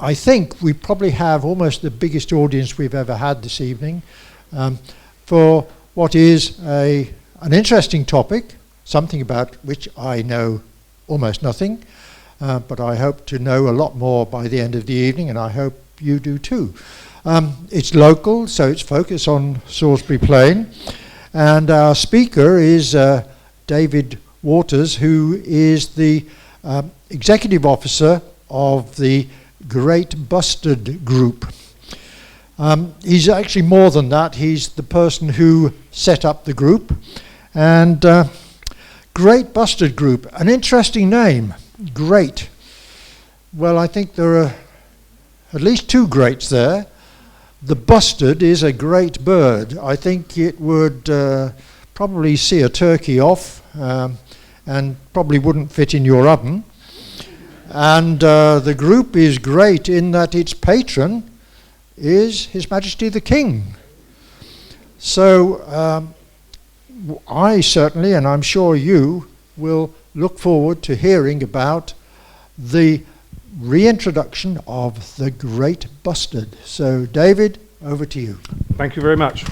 I think we probably have almost the biggest audience we've ever had this evening for what is an interesting topic, something about which I know almost nothing, but I hope to know a lot more by the end of the evening, and I hope you do too. It's local, so it's focused on Salisbury Plain, and our speaker is David Waters, who is the Executive Officer of the Great Bustard Group. He's actually more than that. He's the person who set up the group. And Great Bustard Group, an interesting name, Great. Well, I think there are at least two greats there. The bustard is a great bird. I think it would probably see a turkey off and probably wouldn't fit in your oven. And the group is great in that its patron is His Majesty the King. So I certainly, and I'm sure you, will look forward to hearing about the reintroduction of the Great Bustard. So David, over to you. Thank you very much.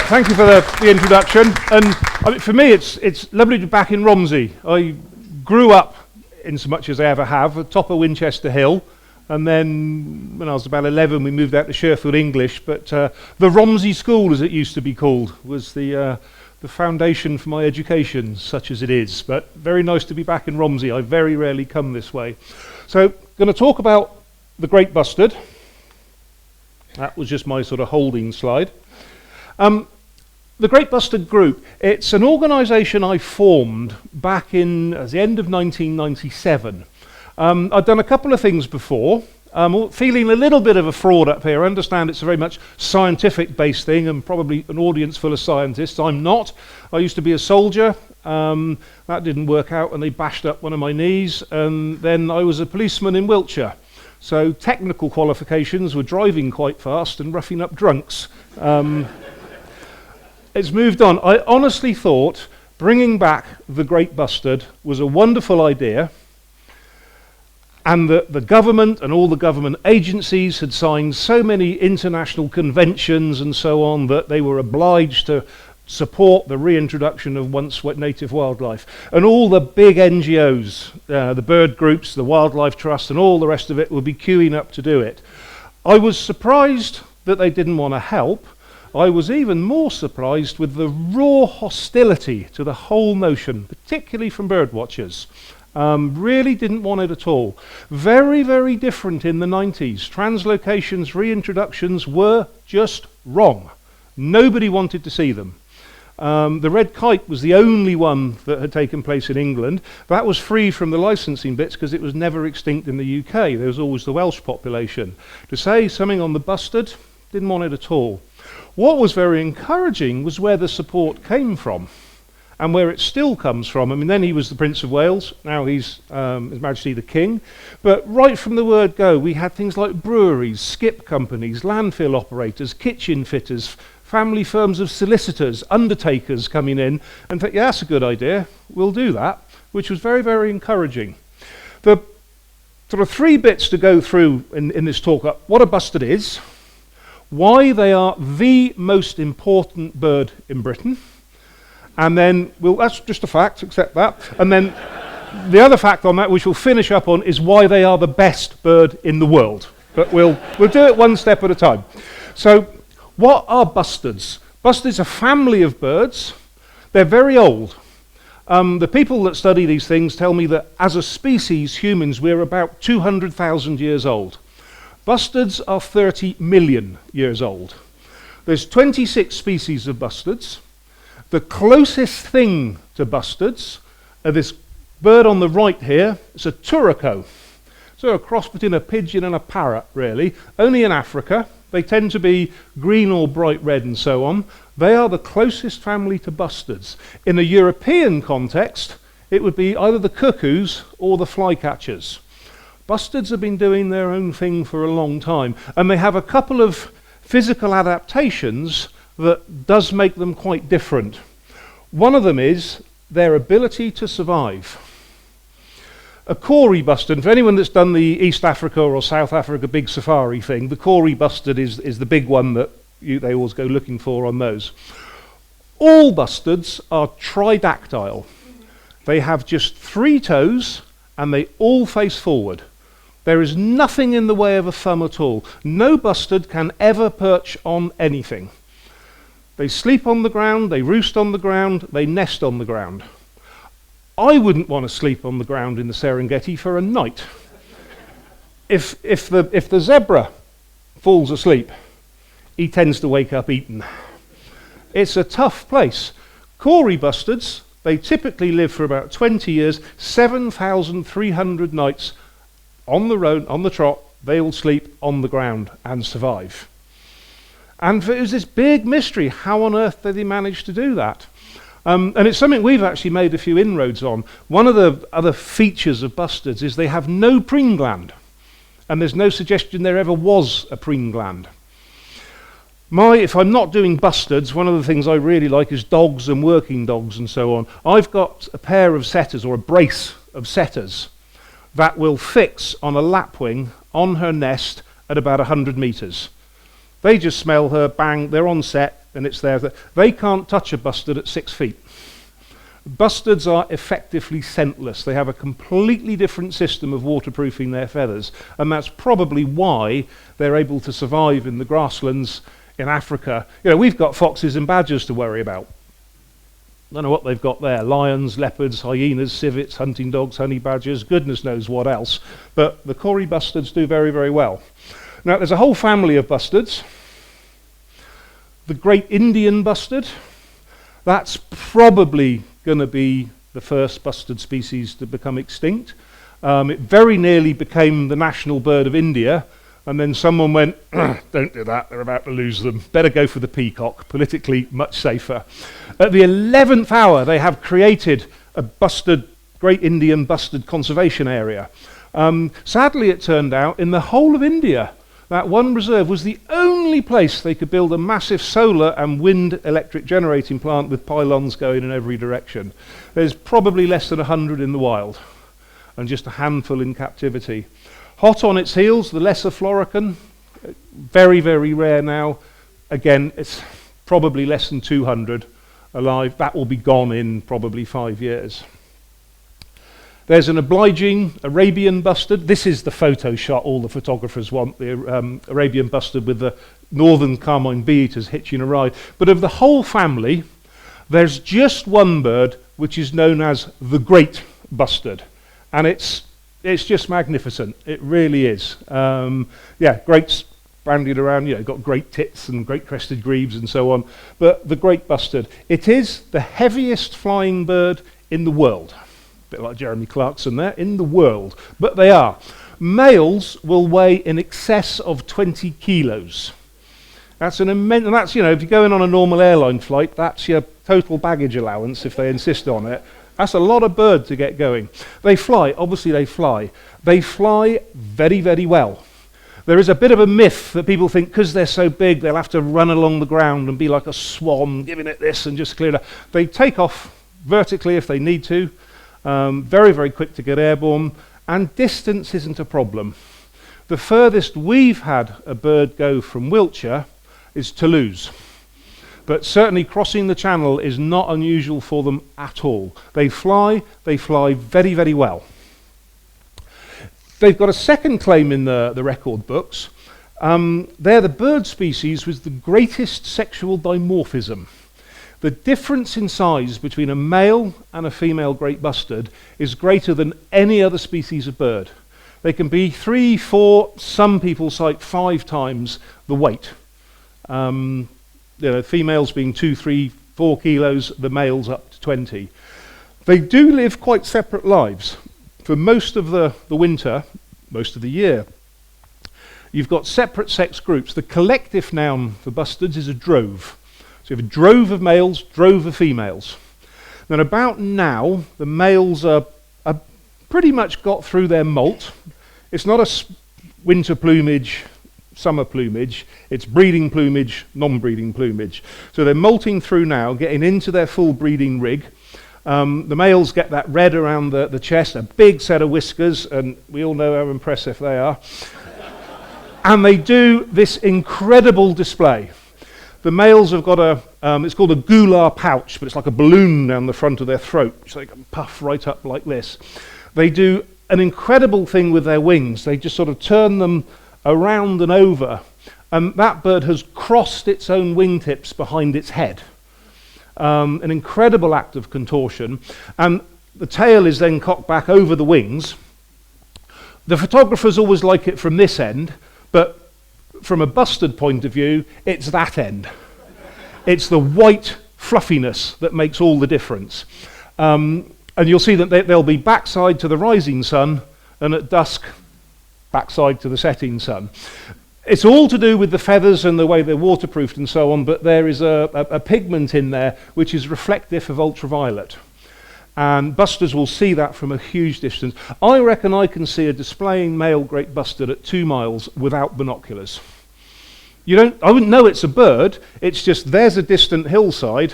Thank you for the introduction. And I mean, for me, it's lovely to be back in Romsey. I grew up, in so much as I ever have, at the top of Winchester Hill, and then when I was about 11 we moved out to Sherfield English, but the Romsey School, as it used to be called, was the foundation for my education, such as it is. But very nice to be back in Romsey. I very rarely come this way. So going to talk about the Great Bustard. That was just my sort of holding slide. The Great Bustard Group, it's an organisation I formed back in the end of 1997. I'd done a couple of things before. Feeling a little bit of a fraud up here. I understand it's a very much scientific-based thing and probably an audience full of scientists. I'm not. I used to be a soldier. That didn't work out and they bashed up one of my knees. And then I was a policeman in Wiltshire. So technical qualifications were driving quite fast and roughing up drunks. It's moved on. I honestly thought bringing back the Great Bustard was a wonderful idea, and that the government and all the government agencies had signed so many international conventions and so on that they were obliged to support the reintroduction of once native wildlife. And all the big NGOs, the bird groups, the Wildlife Trust and all the rest of it would be queuing up to do it. I was surprised that they didn't want to help. I was even more surprised with the raw hostility to the whole notion, particularly from bird watchers. Really didn't want it at all. Very, very different in the 90s. Translocations, reintroductions were just wrong. Nobody wanted to see them. The red kite was the only one that had taken place in England. That was free from the licensing bits because it was never extinct in the UK. There was always the Welsh population. To say something on the bustard, didn't want it at all. What was very encouraging was where the support came from and where it still comes from. I mean, then he was the Prince of Wales, now he's His Majesty the King. But right from the word go, we had things like breweries, skip companies, landfill operators, kitchen fitters, family firms of solicitors, undertakers coming in and think, yeah, that's a good idea, we'll do that, which was very, very encouraging. The sort of three bits to go through in this talk are what a bustard is, why they are the most important bird in Britain, and then, well, that's just a fact, accept that, and then the other fact on that, which we'll finish up on, is why they are the best bird in the world. But we'll do it one step at a time. So, what are bustards? Bustards are a family of birds. They're very old. The people that study these things tell me that as a species, humans, we're about 200,000 years old. Bustards are 30 million years old. There's 26 species of bustards. The closest thing to bustards are this bird on the right here. It's a turaco. So a cross between a pigeon and a parrot, really. Only in Africa. They tend to be green or bright red and so on. They are the closest family to bustards. In a European context, it would be either the cuckoos or the flycatchers. Bustards have been doing their own thing for a long time, and they have a couple of physical adaptations that does make them quite different. One of them is their ability to survive. A Corey bustard, for anyone that's done the East Africa or South Africa big safari thing, the Corey bustard is the big one that they always go looking for on those. All bustards are tridactyl. They have just 3 toes and they all face forward. There is nothing in the way of a thumb at all. No bustard can ever perch on anything. They sleep on the ground, they roost on the ground, they nest on the ground. I wouldn't want to sleep on the ground in the Serengeti for a night. If the zebra falls asleep, he tends to wake up eaten. It's a tough place. Corey bustards, they typically live for about 20 years, 7,300 nights on the road, on the trot. They all sleep on the ground and survive. And it was this big mystery. How on earth did they manage to do that? And it's something we've actually made a few inroads on. One of the other features of bustards is they have no preen gland. And there's no suggestion there ever was a preen gland. If I'm not doing bustards, one of the things I really like is dogs and working dogs and so on. I've got a pair of setters, or a brace of setters, that will fix on a lapwing on her nest at about 100 metres. They just smell her, bang, they're on set, and it's there. They can't touch a bustard at 6 feet. Bustards are effectively scentless. They have a completely different system of waterproofing their feathers, and that's probably why they're able to survive in the grasslands in Africa. You know, we've got foxes and badgers to worry about. I don't know what they've got there. Lions, leopards, hyenas, civets, hunting dogs, honey badgers, goodness knows what else. But the Corey bustards do very, very well. Now, there's a whole family of bustards. The Great Indian bustard, that's probably going to be the first bustard species to become extinct. It very nearly became the national bird of India, and then someone went, don't do that, they're about to lose them. Better go for the peacock, politically much safer. At the 11th hour, they have created a Great Indian bustard conservation area. Sadly, it turned out, in the whole of India, that one reserve was the only place they could build a massive solar and wind electric generating plant with pylons going in every direction. There's probably less than 100 in the wild, and just a handful in captivity. Hot on its heels, the lesser florican, very, very rare now. Again, it's probably less than 200 alive. That will be gone in probably 5 years. There's an obliging Arabian bustard. This is the photo shot all the photographers want, the Arabian bustard with the northern carmine bee-eaters hitching a ride. But of the whole family, there's just one bird which is known as the Great Bustard. And it's just magnificent. It really is. Greats bandied around, got great tits and great crested grebes and so on. But the Great Bustard, it is the heaviest flying bird in the world. Bit like Jeremy Clarkson there, in the world, but they are. Males will weigh in excess of 20 kilos. That's an immense, and that's, if you're going on a normal airline flight, that's your total baggage allowance if they insist on it. That's a lot of bird to get going. They fly, obviously they fly. They fly very, very well. There is a bit of a myth that people think because they're so big, they'll have to run along the ground and be like a swan, giving it this and just clear it up. They take off vertically if they need to. Very, very quick to get airborne, and distance isn't a problem. The furthest we've had a bird go from Wiltshire is Toulouse, but certainly crossing the channel is not unusual for them at all. They fly very, very well. They've got a second claim in the record books. They're the bird species with the greatest sexual dimorphism. The difference in size between a male and a female great bustard is greater than any other species of bird. They can be 3, 4, some people cite 5 times the weight. Females being 2, 3, 4 kilos, the males up to 20. They do live quite separate lives. For most of the winter, most of the year, you've got separate sex groups. The collective noun for bustards is a drove. So you have a drove of males, drove of females. Then about now, the males are pretty much got through their molt. It's not a winter plumage, summer plumage. It's breeding plumage, non-breeding plumage. So they're molting through now, getting into their full breeding rig. The males get that red around the chest, a big set of whiskers, and we all know how impressive they are. And they do this incredible display. The males have got it's called a gular pouch, but it's like a balloon down the front of their throat, so they can puff right up like this. They do an incredible thing with their wings. They just sort of turn them around and over, and that bird has crossed its own wingtips behind its head. An incredible act of contortion, and the tail is then cocked back over the wings. The photographers always like it from this end, but from a bustard point of view, it's that end. It's the white fluffiness that makes all the difference. And you'll see that they'll be backside to the rising sun, and at dusk, backside to the setting sun. It's all to do with the feathers and the way they're waterproofed and so on, but there is a pigment in there which is reflective of ultraviolet. And busters will see that from a huge distance. I reckon I can see a displaying male great bustard at 2 miles without binoculars. I wouldn't know it's a bird, it's just there's a distant hillside,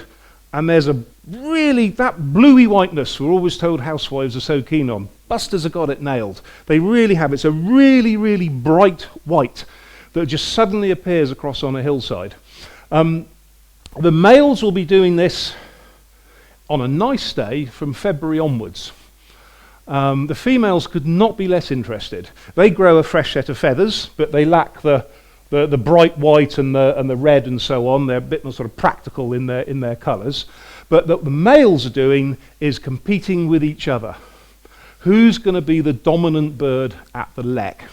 and there's that bluey whiteness we're always told housewives are so keen on. Busters have got it nailed. They really have. It's a really, really bright white that just suddenly appears across on a hillside. The males will be doing this on a nice day from February onwards. The females could not be less interested. They grow a fresh set of feathers, but they lack the bright white and the red and so on. They're a bit more sort of practical in their colours. But what the males are doing is competing with each other. Who's going to be the dominant bird at the lek?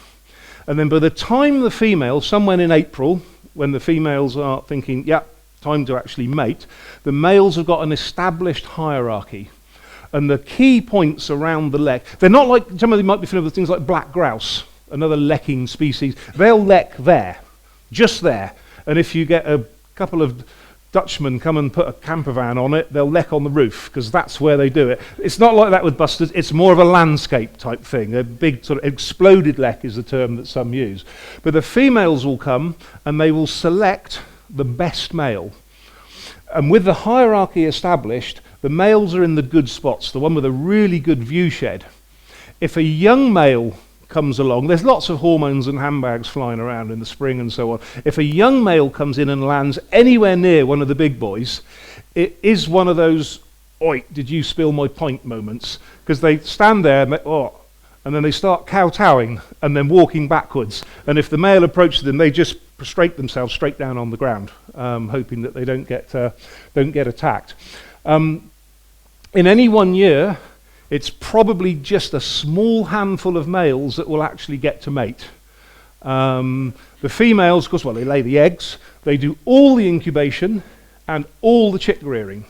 And then by the time the females, somewhere in April, when the females are thinking, yep, time to actually mate, the males have got an established hierarchy. And the key points around the lek, they're not like, some of you might be familiar with things like black grouse, another lekking species. They'll lek there, just there. And if you get a couple of Dutchmen come and put a camper van on it, they'll lek on the roof, because that's where they do it. It's not like that with bustards, it's more of a landscape type thing. A big sort of exploded lek is the term that some use. But the females will come and they will select the best male. And with the hierarchy established, the males are in the good spots, the one with a really good view shed. If a young male comes along, there's lots of hormones and handbags flying around in the spring and so on. If a young male comes in and lands anywhere near one of the big boys, it is one of those, oi, did you spill my pint moments? Because they stand there and then they start kowtowing and then walking backwards. And if the male approaches them, they just prostrate themselves straight down on the ground, hoping that they don't get attacked. In any one year, it's probably just a small handful of males that will actually get to mate. The females, of course, well, they lay the eggs, they do all the incubation and all the chick rearing.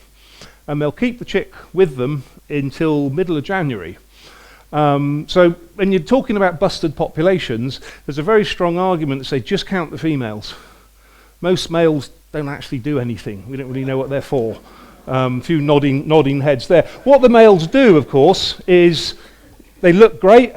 And they'll keep the chick with them until middle of January. So when you're talking about bustard populations, there's a very strong argument to say just count the females. Most males don't actually do anything. We don't really know what they're for. A few nodding heads there. What the males do, of course, is they look great,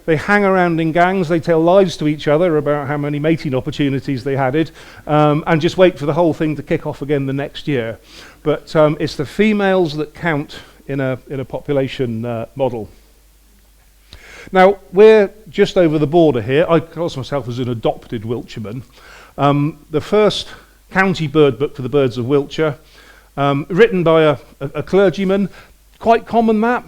they hang around in gangs, they tell lies to each other about how many mating opportunities they had, and just wait for the whole thing to kick off again the next year. But it's the females that count in a population model. Now, we're just over the border here. I class myself as an adopted Wiltshireman. The first county bird book for the birds of Wiltshire, written by a clergyman, quite common that.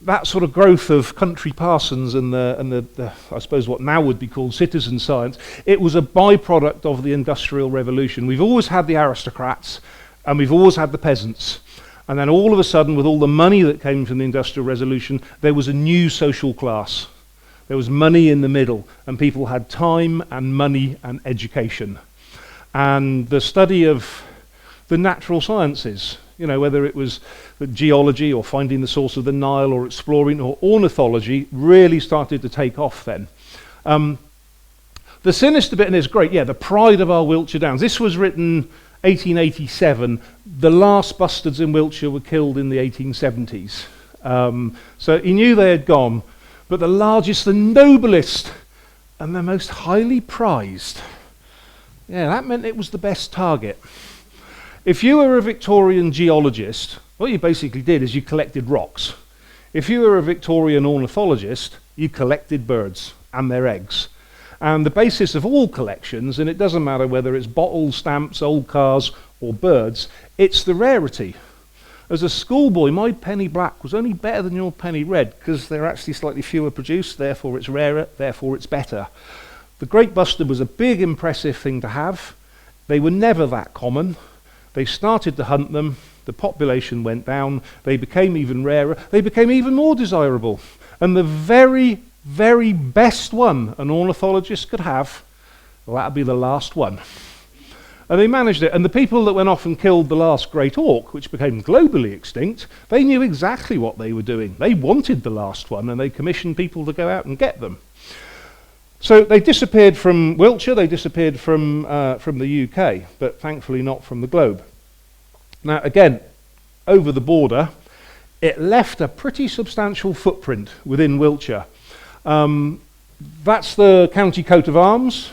That sort of growth of country parsons and the I suppose what now would be called citizen science, it was a byproduct of the Industrial Revolution. We've always had the aristocrats and we've always had the peasants. And then all of a sudden, with all the money that came from the Industrial Revolution, there was a new social class. There was money in the middle, and people had time and money and education. And the study of the natural sciences, whether it was the geology or finding the source of the Nile or exploring or ornithology, really started to take off then. The sinister bit, and it's great, the pride of our Wiltshire Downs. This was written 1887. The last bustards in Wiltshire were killed in the 1870s. So he knew they had gone, but the largest, the noblest, and the most highly prized. Yeah, that meant it was the best target. If you were a Victorian geologist, what you basically did is you collected rocks. If you were a Victorian ornithologist, you collected birds and their eggs. And the basis of all collections, and it doesn't matter whether it's bottles, stamps, old cars, or birds, it's the rarity. As a schoolboy, my penny black was only better than your penny red because they're actually slightly fewer produced, therefore it's rarer, therefore it's better. The Great Bustard was a big, impressive thing to have. They were never that common. They started to hunt them, the population went down, they became even rarer, they became even more desirable. And the very, very best one an ornithologist could have, well, that'd be the last one. And they managed it. And the people that went off and killed the last great auk, which became globally extinct, they knew exactly what they were doing. They wanted the last one, and they commissioned people to go out and get them. So they disappeared from Wiltshire, they disappeared from the UK, but thankfully not from the globe. Now, again, over the border, it left a pretty substantial footprint within Wiltshire. That's the county coat of arms.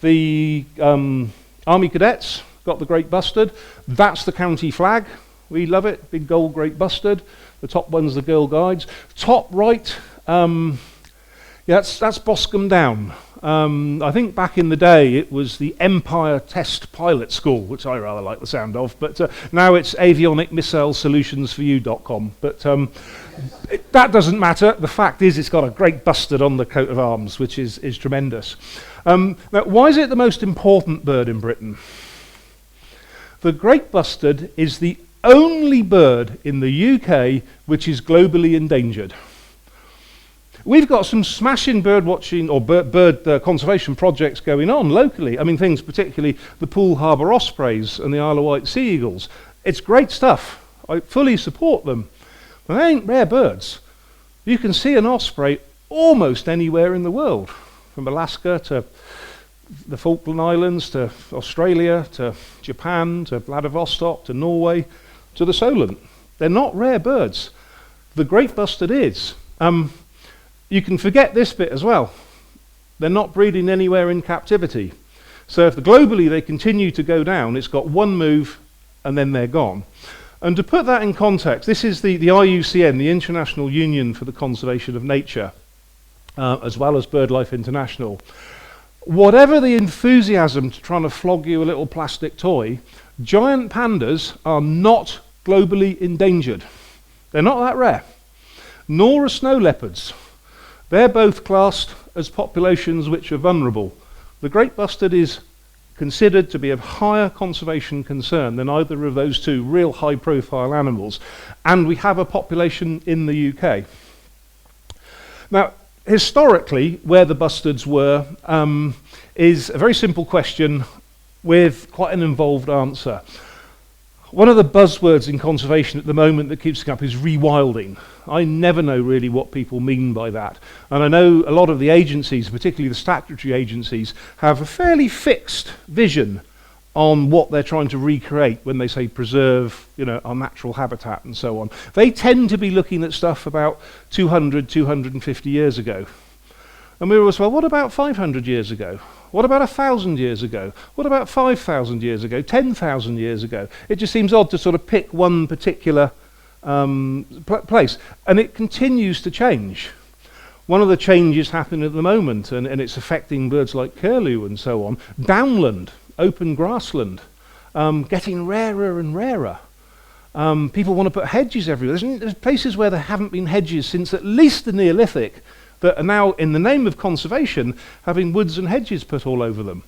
The Army Cadets got the Great Bustard. That's the county flag. We love it, big gold Great Bustard. The top one's the Girl Guides. Top right, that's Boscombe Down. I think back in the day it was the Empire Test Pilot School, which I rather like the sound of, but now it's avionicmissilesolutionsforyou.com. But that doesn't matter. The fact is it's got a Great Bustard on the coat of arms, which is tremendous. Now, why is it the most important bird in Britain? The Great Bustard is the only bird in the UK which is globally endangered. We've got some smashing bird watching or bird conservation projects going on locally. I mean, things particularly the Poole Harbour ospreys and the Isle of Wight sea eagles. It's great stuff. I fully support them. But they ain't rare birds. You can see an osprey almost anywhere in the world, from Alaska to the Falkland Islands to Australia to Japan to Vladivostok to Norway to the Solent. They're not rare birds. The Great Bustard is. You can forget this bit as well. They're not breeding anywhere in captivity. So if globally they continue to go down, it's got one move and then they're gone. And to put that in context, this is the IUCN, the International Union for the Conservation of Nature, as well as BirdLife International. Whatever the enthusiasm to trying to flog you a little plastic toy, giant pandas are not globally endangered. They're not that rare. Nor are snow leopards. They're both classed as populations which are vulnerable. The Great Bustard is considered to be of higher conservation concern than either of those two real high-profile animals, and we have a population in the UK. Now, historically, where the bustards were is a very simple question with quite an involved answer. One of the buzzwords in conservation at the moment that keeps coming up is rewilding. I never know really what people mean by that. And I know a lot of the agencies, particularly the statutory agencies, have a fairly fixed vision on what they're trying to recreate when they say preserve, our natural habitat and so on. They tend to be looking at stuff about 200, 250 years ago. And we were always, well, what about 500 years ago? What about 1,000 years ago? What about 5,000 years ago? 10,000 years ago? It just seems odd to sort of pick one particular place. And it continues to change. One of the changes happening at the moment, and it's affecting birds like curlew and so on, downland, open grassland, getting rarer and rarer. People want to put hedges everywhere. There's places where there haven't been hedges since at least the Neolithic, that are now, in the name of conservation, having woods and hedges put all over them.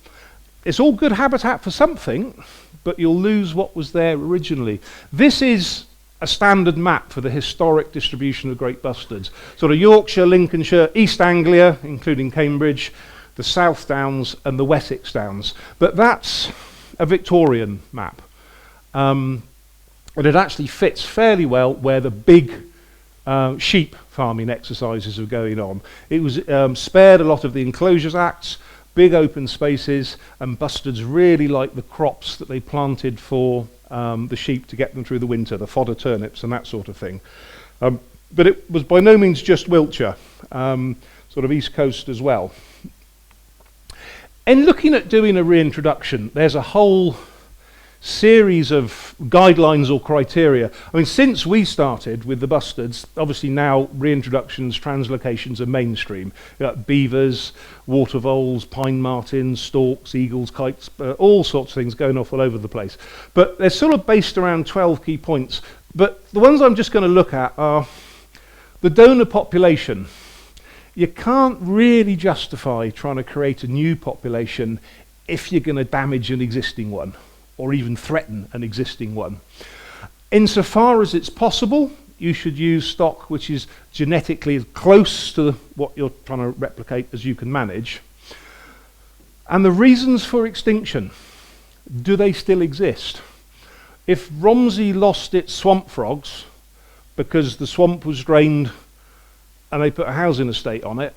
It's all good habitat for something, but you'll lose what was there originally. This is a standard map for the historic distribution of Great Bustards. Sort of Yorkshire, Lincolnshire, East Anglia, including Cambridge, the South Downs and the Wessex Downs. But that's a Victorian map. And it actually fits fairly well where the big sheep farming exercises are going on. It was spared a lot of the Enclosures Acts, big open spaces, and bustards really like the crops that they planted for the sheep to get them through the winter, the fodder turnips and that sort of thing. But it was by no means just Wiltshire, sort of East Coast as well. In looking at doing a reintroduction, there's a whole series of guidelines or criteria. I mean, since we started with the bustards, obviously now reintroductions, translocations are mainstream. You got beavers, water voles, pine martins, storks, eagles, kites, all sorts of things going off all over the place. But they're sort of based around 12 key points. But the ones I'm just going to look at are the donor population. You can't really justify trying to create a new population if you're going to damage an existing one, or even threaten an existing one. Insofar as it's possible, you should use stock which is genetically as close to what you're trying to replicate as you can manage. And the reasons for extinction, do they still exist? If Romsey lost its swamp frogs because the swamp was drained and they put a housing estate on it,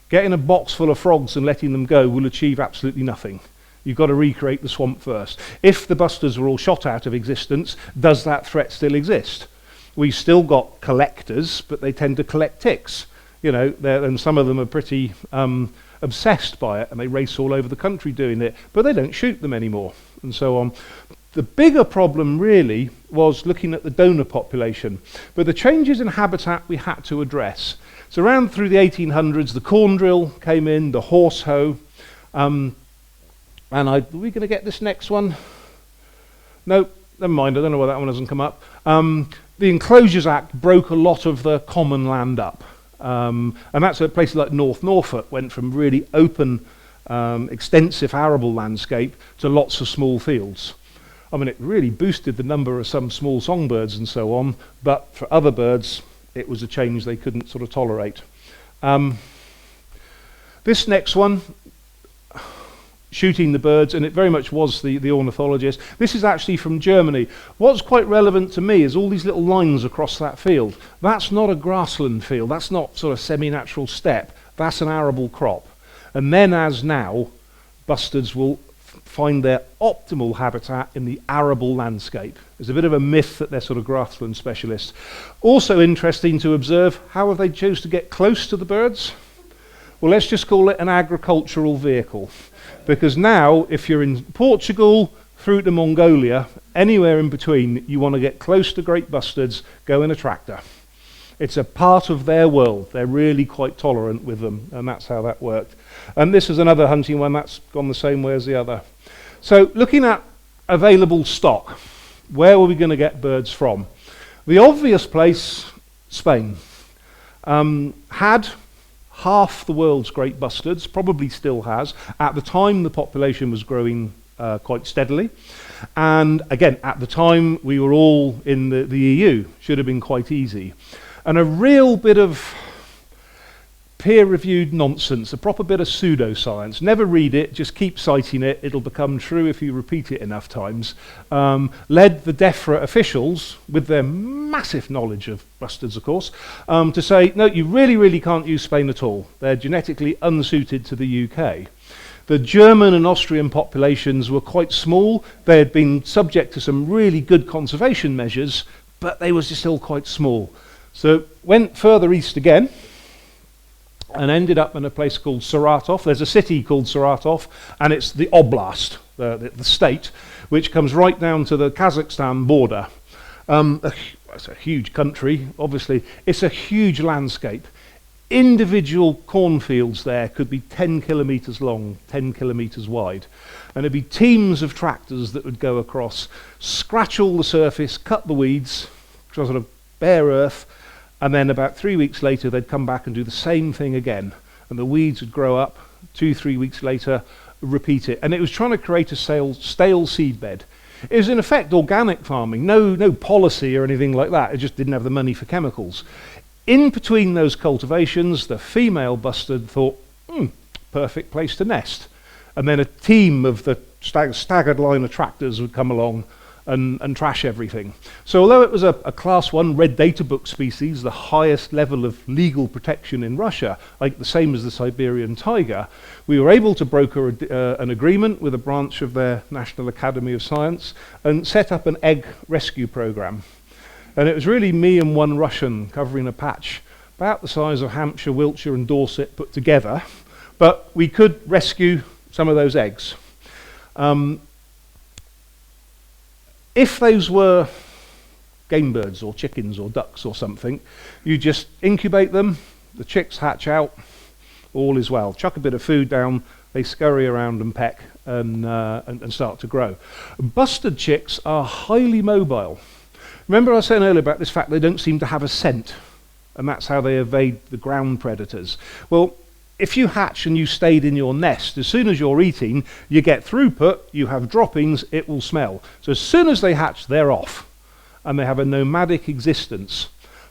getting a box full of frogs and letting them go will achieve absolutely nothing. You've got to recreate the swamp first. If the bustards were all shot out of existence, does that threat still exist? We've still got collectors, but they tend to collect ticks. You know, and some of them are pretty obsessed by it, and they race all over the country doing it, but they don't shoot them anymore, and so on. The bigger problem really was looking at the donor population, but the changes in habitat we had to address. So around through the 1800s, the corn drill came in, the horse hoe, and are we going to get this next one? No, never mind, I don't know why that one hasn't come up. The Enclosures Act broke a lot of the common land up. And that's where places like North Norfolk went from really open, extensive arable landscape to lots of small fields. I mean, it really boosted the number of some small songbirds and so on, but for other birds, it was a change they couldn't sort of tolerate. This next one, shooting the birds, and it very much was the ornithologist. This is actually from Germany. What's quite relevant to me is all these little lines across that field. That's not a grassland field. That's not sort of semi-natural steppe. That's an arable crop. And then, as now, bustards will find their optimal habitat in the arable landscape. There's a bit of a myth that they're sort of grassland specialists. Also interesting to observe, how have they chose to get close to the birds? Well, let's just call it an agricultural vehicle. Because now, if you're in Portugal, through to Mongolia, anywhere in between, you want to get close to great bustards, go in a tractor. It's a part of their world. They're really quite tolerant with them, and that's how that worked. And this is another hunting one that's gone the same way as the other. So looking at available stock, where were we going to get birds from? The obvious place, Spain, had half the world's great bustards, probably still has. At the time, the population was growing quite steadily. And again, at the time, we were all in the EU. Should have been quite easy. And a real bit of peer-reviewed nonsense, a proper bit of pseudoscience. Never read it, just keep citing it. It'll become true if you repeat it enough times. Led the DEFRA officials, with their massive knowledge of bustards, of course, to say, no, you really, really can't use Spain at all. They're genetically unsuited to the UK. The German and Austrian populations were quite small. They had been subject to some really good conservation measures, but they were still quite small. So went further east again, and ended up in a place called Saratov. There's a city called Saratov, and it's the oblast, the state, which comes right down to the Kazakhstan border. It's a huge country, obviously. It's a huge landscape. Individual cornfields there could be 10 kilometres long, 10 kilometres wide. And there'd be teams of tractors that would go across, scratch all the surface, cut the weeds, sort of bare earth, and then about 3 weeks later, they'd come back and do the same thing again. And the weeds would grow up, 2-3 weeks later, repeat it. And it was trying to create a stale seed bed. It was in effect organic farming, no policy or anything like that. It just didn't have the money for chemicals. In between those cultivations, the female bustard thought, perfect place to nest. And then a team of the staggered line of tractors would come along and trash everything. So although it was a class 1 red data book species, the highest level of legal protection in Russia, like the same as the Siberian tiger, we were able to broker an agreement with a branch of their National Academy of Science and set up an egg rescue program. And it was really me and one Russian covering a patch about the size of Hampshire, Wiltshire and Dorset put together, but we could rescue some of those eggs. If those were game birds or chickens or ducks or something, you just incubate them, the chicks hatch out, all is well. Chuck a bit of food down, they scurry around and peck and start to grow. Bustard chicks are highly mobile. Remember I was saying earlier about this fact they don't seem to have a scent, and that's how they evade the ground predators. Well, if you hatch and you stayed in your nest, as soon as you're eating, you get throughput, you have droppings, it will smell. So as soon as they hatch, they're off, and they have a nomadic existence.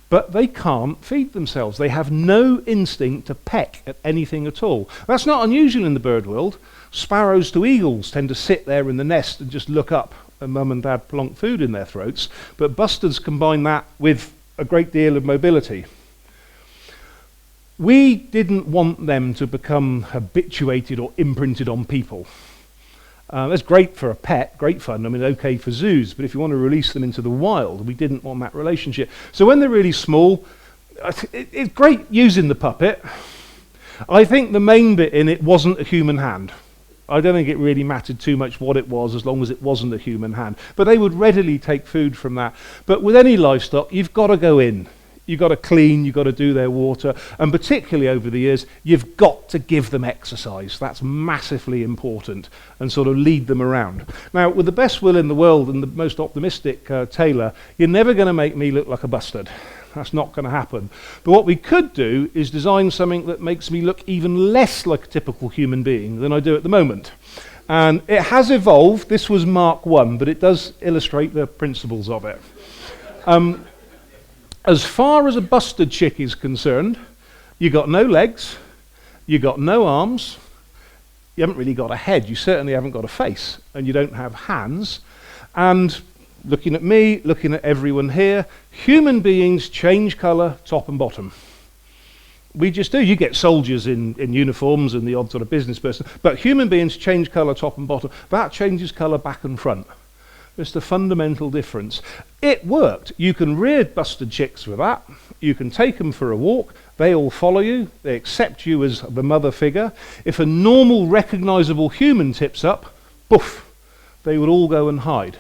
But they can't feed themselves. They have no instinct to peck at anything at all. That's not unusual in the bird world. Sparrows to eagles tend to sit there in the nest and just look up, and mum and dad plonk food in their throats. But bustards combine that with a great deal of mobility. We didn't want them to become habituated or imprinted on people. That's great for a pet, great fun, I mean, okay for zoos, but if you want to release them into the wild, we didn't want that relationship. So when they're really small, it's great using the puppet. I think the main bit in it wasn't a human hand. I don't think it really mattered too much what it was, as long as it wasn't a human hand. But they would readily take food from that. But with any livestock, you've got to go in. You've got to clean, you've got to do their water, and particularly over the years, you've got to give them exercise. That's massively important, and sort of lead them around. Now, with the best will in the world and the most optimistic tailor, you're never going to make me look like a bustard. That's not going to happen. But what we could do is design something that makes me look even less like a typical human being than I do at the moment. And it has evolved. This was Mark 1, but it does illustrate the principles of it. As far as a bustard chick is concerned, you got no legs, you got no arms, you haven't really got a head, you certainly haven't got a face, and you don't have hands. And looking at me, looking at everyone here, human beings change colour top and bottom. We just do. You get soldiers in uniforms and the odd sort of business person, but human beings change colour top and bottom. That changes colour back and front. It's the fundamental difference. It worked. You can rear bustard chicks with that. You can take them for a walk. They all follow you. They accept you as the mother figure. If a normal, recognisable human tips up, poof, they would all go and hide.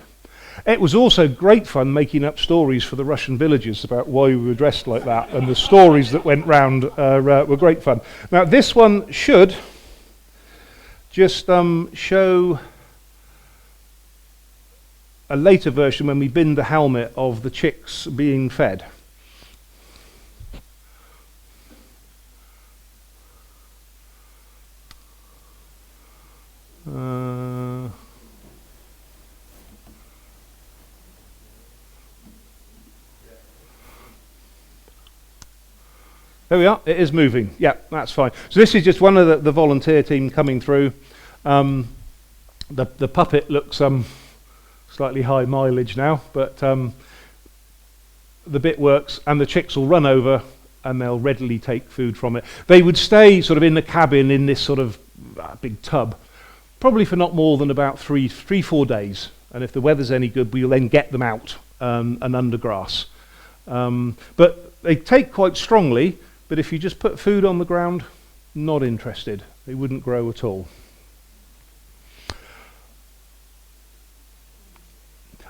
It was also great fun making up stories for the Russian villagers about why we were dressed like that, and the stories that went round were great fun. Now, this one should just show a later version when we binned the helmet of the chicks being fed. There we are, it is moving. Yeah, that's fine. So this is just one of the volunteer team coming through. The puppet looks slightly high mileage now, but the bit works, and the chicks will run over and they'll readily take food from it. They would stay sort of in the cabin in this sort of big tub, probably for not more than about 4 days. And if the weather's any good, we'll then get them out and under grass. But they take quite strongly, but if you just put food on the ground, not interested. They wouldn't grow at all.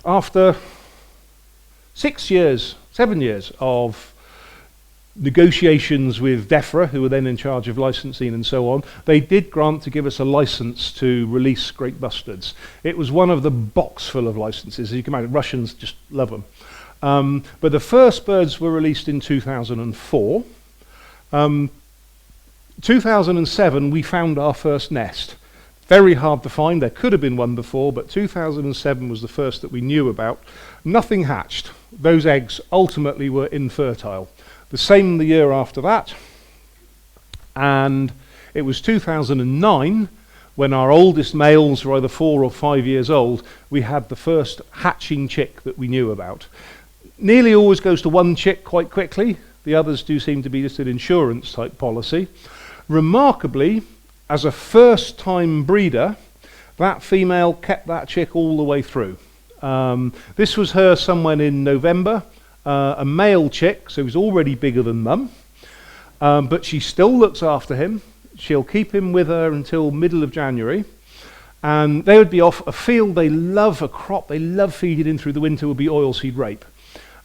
After 7 years of negotiations with DEFRA, who were then in charge of licensing and so on, they did grant to give us a license to release Great Bustards. It was one of the box full of licenses. As you can imagine, Russians just love them. But the first birds were released in 2004. 2007, we found our first nest. Very hard to find. There could have been one before, but 2007 was the first that we knew about. Nothing hatched. Those eggs ultimately were infertile. The same the year after that. And it was 2009 when our oldest males were either 4 or 5 years old, we had the first hatching chick that we knew about. Nearly always goes to one chick quite quickly. The others do seem to be just an insurance type policy. Remarkably, as a first-time breeder, that female kept that chick all the way through. This was her somewhere in November, a male chick, so he's already bigger than mum, but she still looks after him. She'll keep him with her until middle of January, And they would be off a field they love, a crop they love feeding in through the winter would be oilseed rape.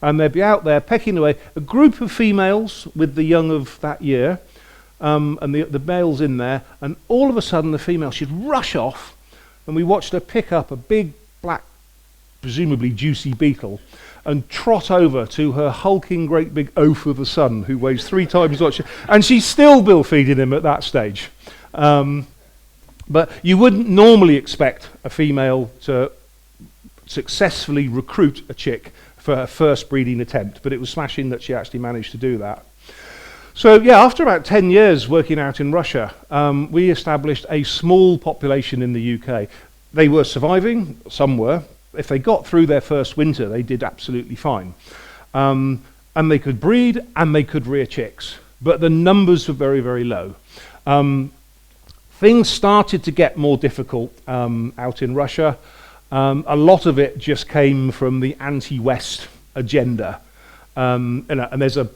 And they'd be out there pecking away. A group of females with the young of that year, and the males in there, and all of a sudden the female, she'd rush off, and we watched her pick up a big black, presumably juicy beetle, and trot over to her hulking great big oaf of a son who weighs 3 times what she, and she's still bill feeding him at that stage. But you wouldn't normally expect a female to successfully recruit a chick for her first breeding attempt, but it was smashing that she actually managed to do that. So yeah, after about 10 years working out in Russia, we established a small population in the UK. They were surviving, some were. If they got through their first winter, they did absolutely fine. And they could breed and they could rear chicks, but the numbers were very, very low. Things started to get more difficult out in Russia. A lot of it just came from the anti-West agenda. And there's a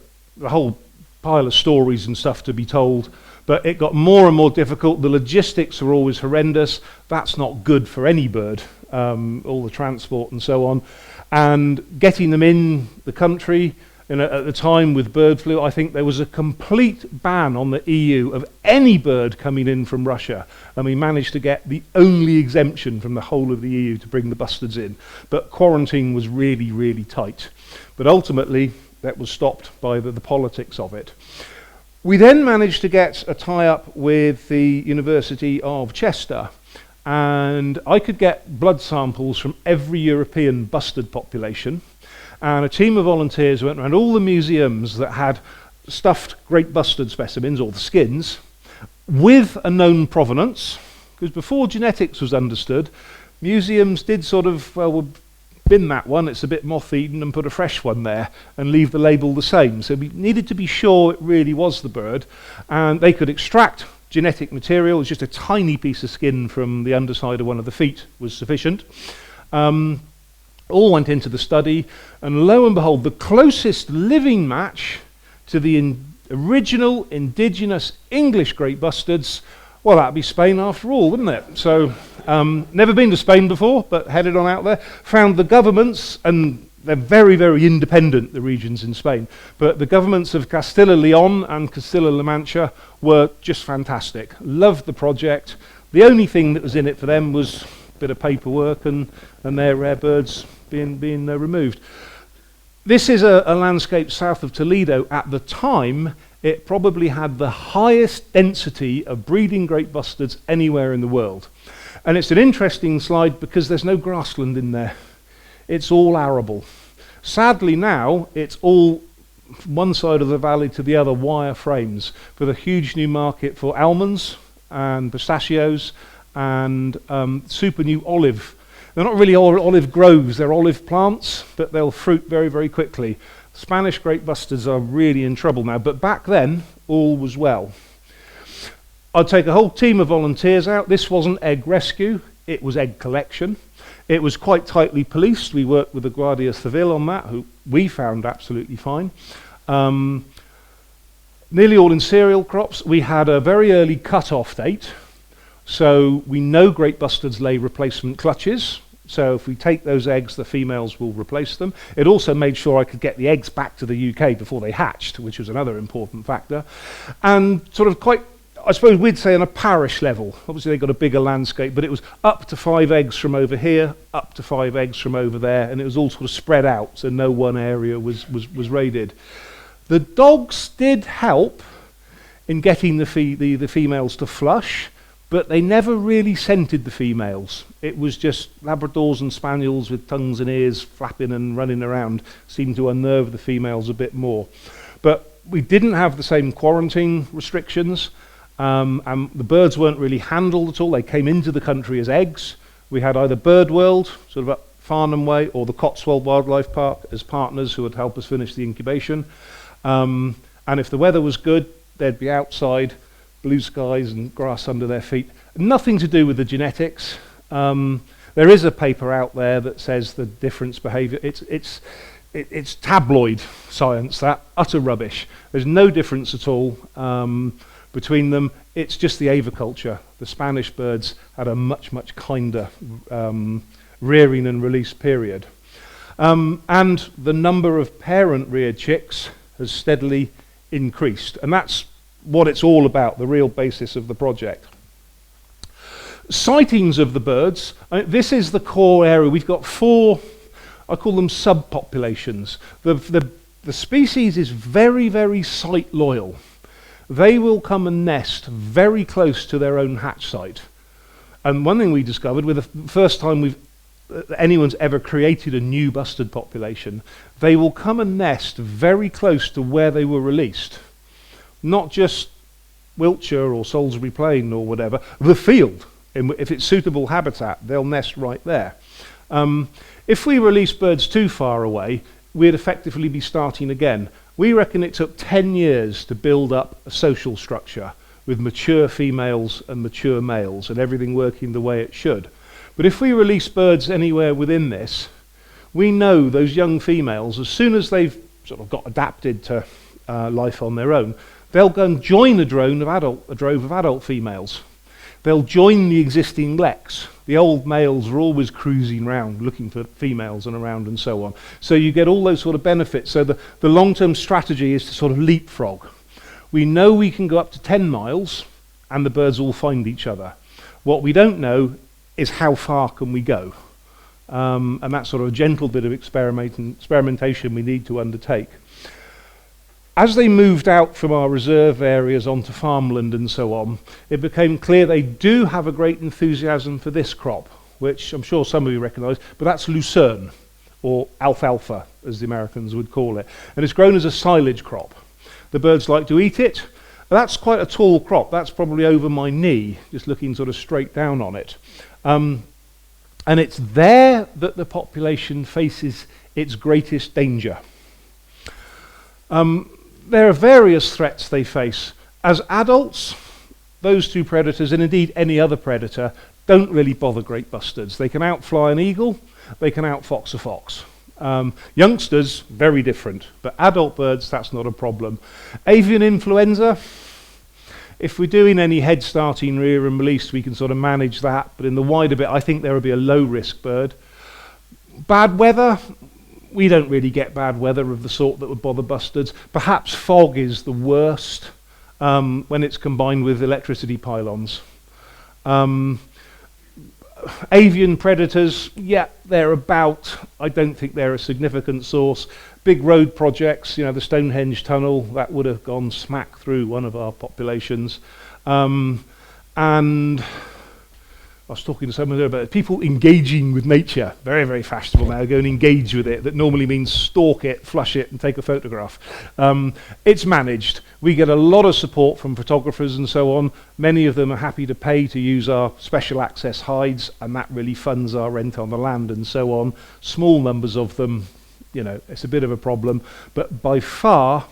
whole pile of stories and stuff to be told, but it got more and more difficult. The logistics are always horrendous. That's not good for any bird, all the transport and so on. And getting them in the country, at the time with bird flu, I think there was a complete ban on the EU of any bird coming in from Russia, and we managed to get the only exemption from the whole of the EU to bring the bustards in. But quarantine was really, really tight. But ultimately, that was stopped by the politics of it. We then managed to get a tie-up with the University of Chester, and I could get blood samples from every European bustard population, and a team of volunteers went around all the museums that had stuffed great bustard specimens, or the skins, with a known provenance, because before genetics was understood, museums did sort of, well, we'll bin that one, it's a bit moth-eaten, and put a fresh one there, and leave the label the same. So we needed to be sure it really was the bird, and they could extract genetic material. It was just a tiny piece of skin from the underside of one of the feet was sufficient. All went into the study, and lo and behold, the closest living match to the original indigenous English great bustards, well, that'd be Spain after all, wouldn't it? So, never been to Spain before, but headed on out there, found the governments, and they're very, very independent, the regions in Spain, but the governments of Castilla-Leon and Castilla-La Mancha were just fantastic. Loved the project. The only thing that was in it for them was a bit of paperwork and their rare birds being removed. This is a landscape south of Toledo. At the time, it probably had the highest density of breeding great bustards anywhere in the world. And it's an interesting slide because there's no grassland in there. It's all arable. Sadly now, it's all one side of the valley to the other wire frames, with a huge new market for almonds and pistachios and super new olive. They're not really olive groves, they're olive plants, but they'll fruit very, very quickly. Spanish great bustards are really in trouble now, but back then, all was well. I'd take a whole team of volunteers out. This wasn't egg rescue, it was egg collection. It was quite tightly policed. We worked with the Guardia Civil on that, who we found absolutely fine. Nearly all in cereal crops. We had a very early cut-off date, so we know great bustards lay replacement clutches. So if we take those eggs, the females will replace them. It also made sure I could get the eggs back to the UK before they hatched, which was another important factor. And sort of quite, I suppose we'd say on a parish level. Obviously they got a bigger landscape, but it was up to 5 eggs from over here, up to 5 eggs from over there, and it was all sort of spread out, so no one area was raided. The dogs did help in getting the females to flush, but they never really scented the females. It was just Labradors and Spaniels with tongues and ears flapping and running around, seemed to unnerve the females a bit more. But we didn't have the same quarantine restrictions, and the birds weren't really handled at all. They came into the country as eggs. We had either Bird World, sort of up Farnham Way, or the Cotswold Wildlife Park as partners who would help us finish the incubation. And if the weather was good, they'd be outside, blue skies and grass under their feet. Nothing to do with the genetics. There is a paper out there that says the difference behaviour. It's tabloid science, that utter rubbish. There's no difference at all. between them. It's just the aviculture. The Spanish birds had a much, much kinder rearing and release period. And the number of parent-reared chicks has steadily increased. And that's what it's all about, the real basis of the project. Sightings of the birds, this is the core area. We've got 4, I call them subpopulations. The species is very, very site loyal. They will come and nest very close to their own hatch site. And one thing we discovered, with the first time anyone's ever created a new bustard population, they will come and nest very close to where they were released. Not just Wiltshire or Salisbury Plain or whatever, the field. If it's suitable habitat, they'll nest right there. If we release birds too far away, we'd effectively be starting again. We reckon it took 10 years to build up a social structure with mature females and mature males and everything working the way it should. But if we release birds anywhere within this, we know those young females, as soon as they've sort of got adapted to life on their own, they'll go and join a drove of adult females. They'll join the existing leks. The old males are always cruising around looking for females and around and so on. So you get all those sort of benefits. So the long-term strategy is to sort of leapfrog. We know we can go up to 10 miles and the birds all find each other. What we don't know is how far can we go. And that's sort of a gentle bit of experimentation we need to undertake. As they moved out from our reserve areas onto farmland and so on, it became clear they do have a great enthusiasm for this crop, which I'm sure some of you recognise, but that's lucerne, or alfalfa, as the Americans would call it. And it's grown as a silage crop. The birds like to eat it. That's quite a tall crop. That's probably over my knee, just looking sort of straight down on it. And it's there that the population faces its greatest danger. There are various threats they face. As adults, those two predators, and indeed any other predator, don't really bother great bustards. They can outfly an eagle, they can outfox a fox. Youngsters, very different, but adult birds, that's not a problem. Avian influenza, if we're doing any head starting, rear and release, we can sort of manage that, but in the wider bit, I think there will be a low risk bird. Bad weather, we don't really get bad weather of the sort that would bother bustards. Perhaps fog is the worst when it's combined with electricity pylons. Avian predators, yeah, they're about. I don't think they're a significant source. Big road projects, you know, the Stonehenge tunnel, that would have gone smack through one of our populations. And I was talking to someone there about people engaging with nature. Very, very fashionable now, go and engage with it. That normally means stalk it, flush it, and take a photograph. It's managed. We get a lot of support from photographers and so on. Many of them are happy to pay to use our special access hides, and that really funds our rent on the land and so on. Small numbers of them, you know, it's a bit of a problem. But by far,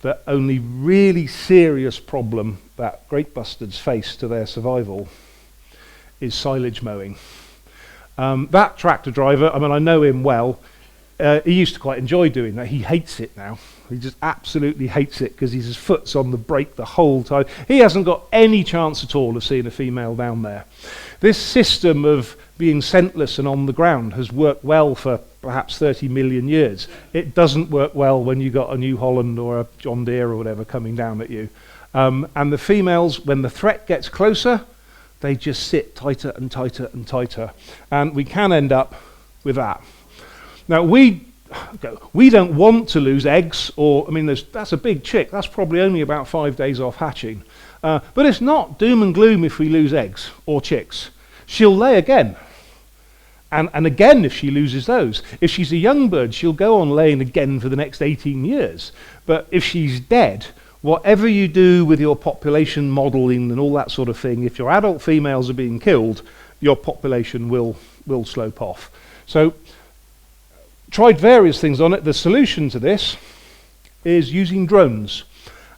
the only really serious problem that great bustards face to their survival is silage mowing. That tractor driver, I mean, I know him well. He used to quite enjoy doing that. He hates it now. He just absolutely hates it because his foot's on the brake the whole time. He hasn't got any chance at all of seeing a female down there. This system of being scentless and on the ground has worked well for perhaps 30 million years. It doesn't work well when you've got a New Holland or a John Deere or whatever coming down at you. And the females, when the threat gets closer, they just sit tighter and tighter and tighter. And we can end up with that. Now, we don't want to lose eggs, or, I mean, that's a big chick. That's probably only about 5 days off hatching. But it's not doom and gloom if we lose eggs or chicks. She'll lay again. And again if she loses those. If she's a young bird, she'll go on laying again for the next 18 years. But if she's dead, whatever you do with your population modelling and all that sort of thing, if your adult females are being killed, your population will slope off. So, tried various things on it. The solution to this is using drones.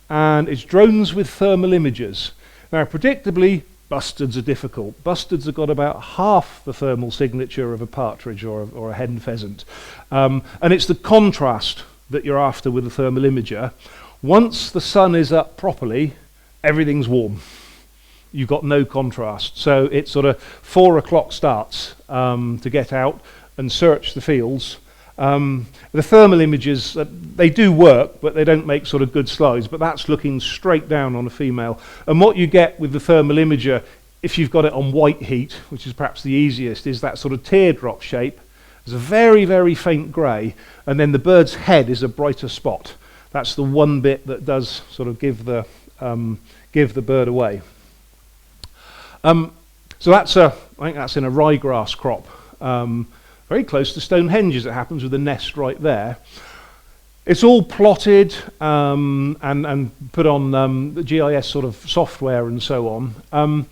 And it's drones with thermal imagers. Now, predictably, bustards are difficult. Bustards have got about half the thermal signature of a partridge or a hen pheasant. And it's the contrast that you're after with the thermal imager. Once the sun is up properly, everything's warm. You've got no contrast. So it's sort of 4 o'clock starts to get out and search the fields. The thermal images, they do work, but they don't make sort of good slides, but that's looking straight down on a female. And what you get with the thermal imager, if you've got it on white heat, which is perhaps the easiest, is that sort of teardrop shape. There's a very, very faint grey, and then the bird's head is a brighter spot. That's the one bit that does sort of give the bird away. So I think that's in a ryegrass crop, very close to Stonehenge as it happens, with the nest right there. It's all plotted and put on the GIS sort of software and so on.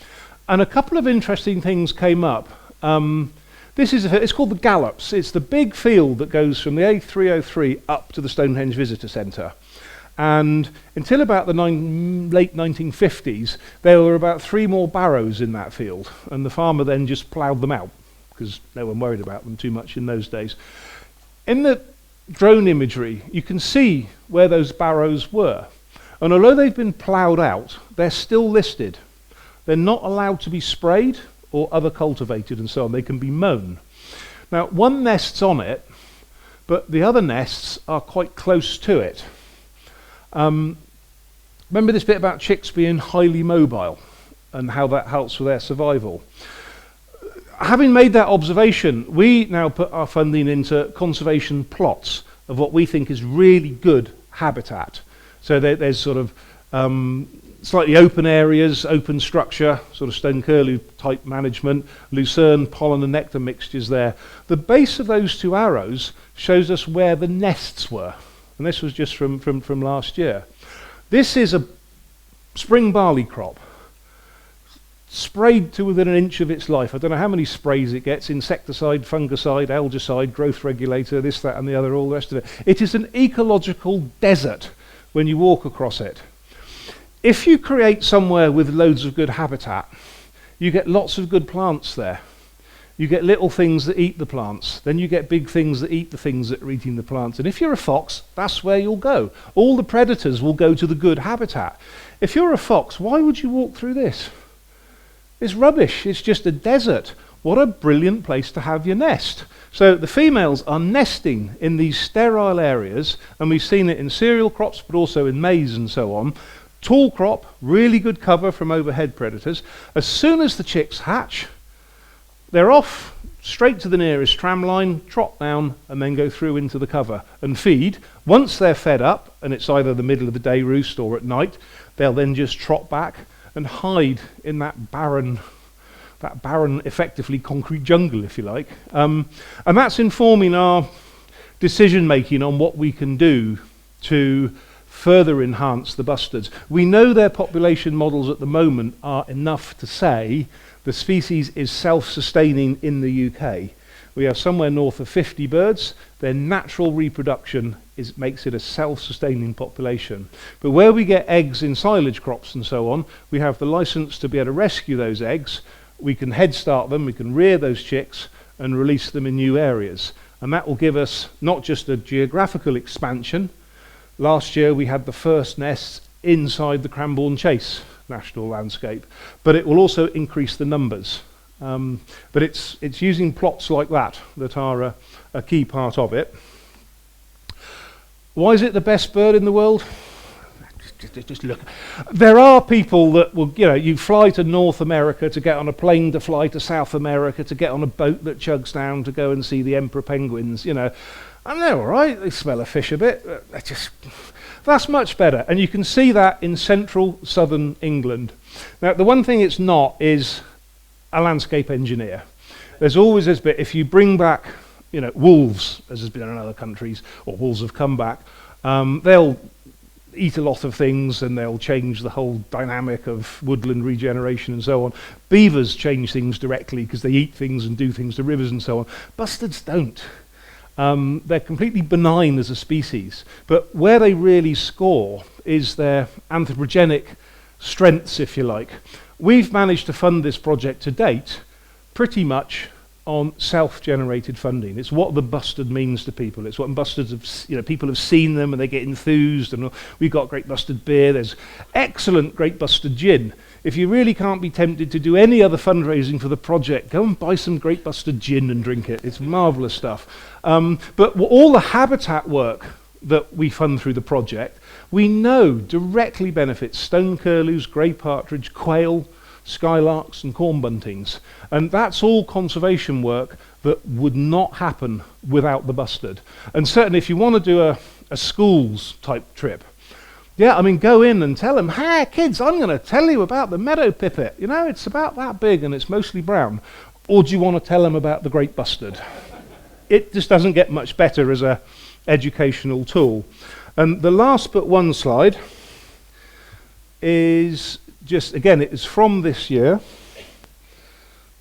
And a couple of interesting things came up. It's called the Gallops. It's the big field that goes from the A303 up to the Stonehenge Visitor Centre. And until about the late 1950s, there were about 3 more barrows in that field, and the farmer then just ploughed them out because no one worried about them too much in those days. In the drone imagery, you can see where those barrows were, and although they've been ploughed out, they're still listed. They're not allowed to be sprayed or other cultivated and so on. They can be mown. Now, one nest's on it, but the other nests are quite close to it. Remember this bit about chicks being highly mobile and how that helps with their survival. Having made that observation, we now put our funding into conservation plots of what we think is really good habitat. So there's sort of slightly open areas, open structure, sort of stone curlew type management, lucerne, pollen and nectar mixtures there. The base of those 2 arrows shows us where the nests were. And this was just from last year. This is a spring barley crop, sprayed to within an inch of its life. I don't know how many sprays it gets: insecticide, fungicide, algicide, growth regulator, this, that and the other, all the rest of it. It is an ecological desert when you walk across it. If you create somewhere with loads of good habitat, you get lots of good plants there. You get little things that eat the plants. Then you get big things that eat the things that are eating the plants. And if you're a fox, that's where you'll go. All the predators will go to the good habitat. If you're a fox, why would you walk through this? It's rubbish. It's just a desert. What a brilliant place to have your nest. So the females are nesting in these sterile areas, and we've seen it in cereal crops, but also in maize and so on. Tall crop, really good cover from overhead predators. As soon as the chicks hatch, they're off straight to the nearest tram line, trot down, and then go through into the cover and feed. Once they're fed up, and it's either the middle of the day roost or at night, they'll then just trot back and hide in that barren, effectively concrete jungle, if you like. And that's informing our decision making on what we can do to further enhance the bustards. We know their population models at the moment are enough to say the species is self-sustaining in the UK. We have somewhere north of 50 birds. Their natural reproduction makes it a self-sustaining population. But where we get eggs in silage crops and so on, we have the license to be able to rescue those eggs. We can head start them, we can rear those chicks and release them in new areas. And that will give us not just a geographical expansion. Last year we had the first nests inside the Cranbourne Chase National Landscape, but it will also increase the numbers. But it's using plots like that that are a key part of it. Why is it the best bird in the world? Just look. There are people that will, you fly to North America to get on a plane to fly to South America to get on a boat that chugs down to go and see the emperor penguins, and they're all right. They smell a fish a bit. That's much better. And you can see that in central southern England. Now, the one thing it's not is a landscape engineer. There's always this bit, if you bring back, wolves, as has been in other countries, or wolves have come back, they'll eat a lot of things and they'll change the whole dynamic of woodland regeneration and so on. Beavers change things directly because they eat things and do things to rivers and so on. Bustards don't. They're completely benign as a species, but where they really score is their anthropogenic strengths, if you like. We've managed to fund this project to date pretty much on self-generated funding. It's what the Bustard means to people. It's what Bustards have, people have seen them and they get enthused. And we've got Great Bustard beer. There's excellent Great Bustard gin. If you really can't be tempted to do any other fundraising for the project, go and buy some Great Bustard gin and drink it. It's marvellous stuff. But all the habitat work that we fund through the project, we know directly benefits stone curlews, grey partridge, quail, skylarks and corn buntings. And that's all conservation work that would not happen without the Bustard. And certainly if you want to do a schools type trip, yeah, I mean, go in and tell them, hey kids, I'm going to tell you about the meadow pipit. You know, it's about that big and it's mostly brown. Or do you want to tell them about the Great Bustard? It just doesn't get much better as a educational tool. And the last but one slide is just, again, it is from this year.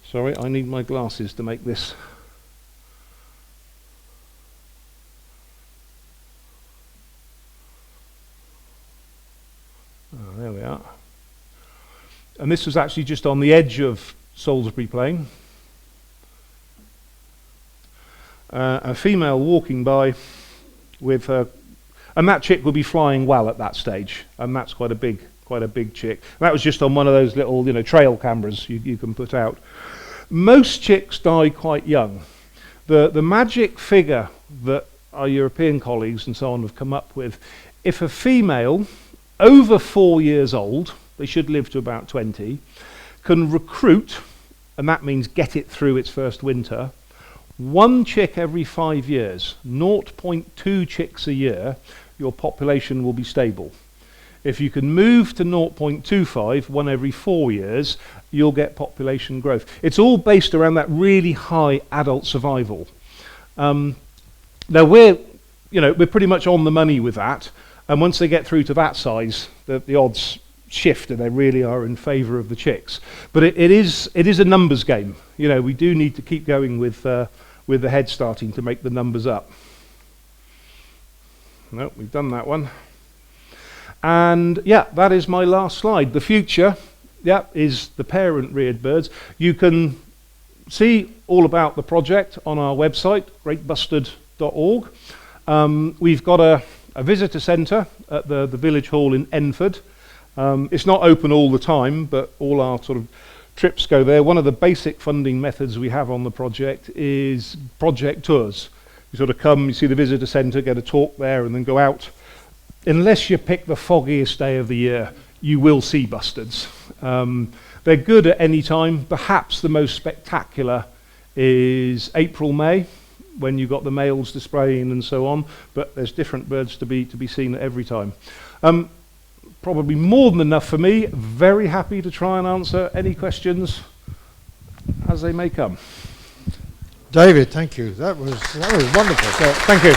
Sorry, I need my glasses to make this. Oh, there we are. And this was actually just on the edge of Salisbury Plain. A female walking by with her, and that chick will be flying well at that stage, and that's quite a big chick. That was just on one of those little, trail cameras you can put out. Most chicks die quite young. The magic figure that our European colleagues and so on have come up with, if a female over 4 years old, they should live to about 20, can recruit, and that means get it through its first winter, one chick every 5 years, 0.2 chicks a year, your population will be stable. If you can move to 0.25, one every 4 years, you'll get population growth. It's all based around that really high adult survival. Now we're pretty much on the money with that, and once they get through to that size, the odds shift and they really are in favour of the chicks. But it is a numbers game. We do need to keep going with the head starting to make the numbers up. No, we've done that one. And yeah, that is my last slide. The future, is the parent-reared birds. You can see all about the project on our website, greatbustard.org. We've got a visitor centre at the village hall in Enford. It's not open all the time, but all our sort of trips go there. One of the basic funding methods we have on the project is project tours. You sort of come, you see the visitor centre, get a talk there, and then go out. Unless you pick the foggiest day of the year, you will see bustards. They're good at any time. Perhaps the most spectacular is April, May, when you've got the males displaying and so on, but there's different birds to be seen at every time. Probably more than enough for me. Very happy to try and answer any questions as they may come. David, thank you. That was wonderful. So, thank you.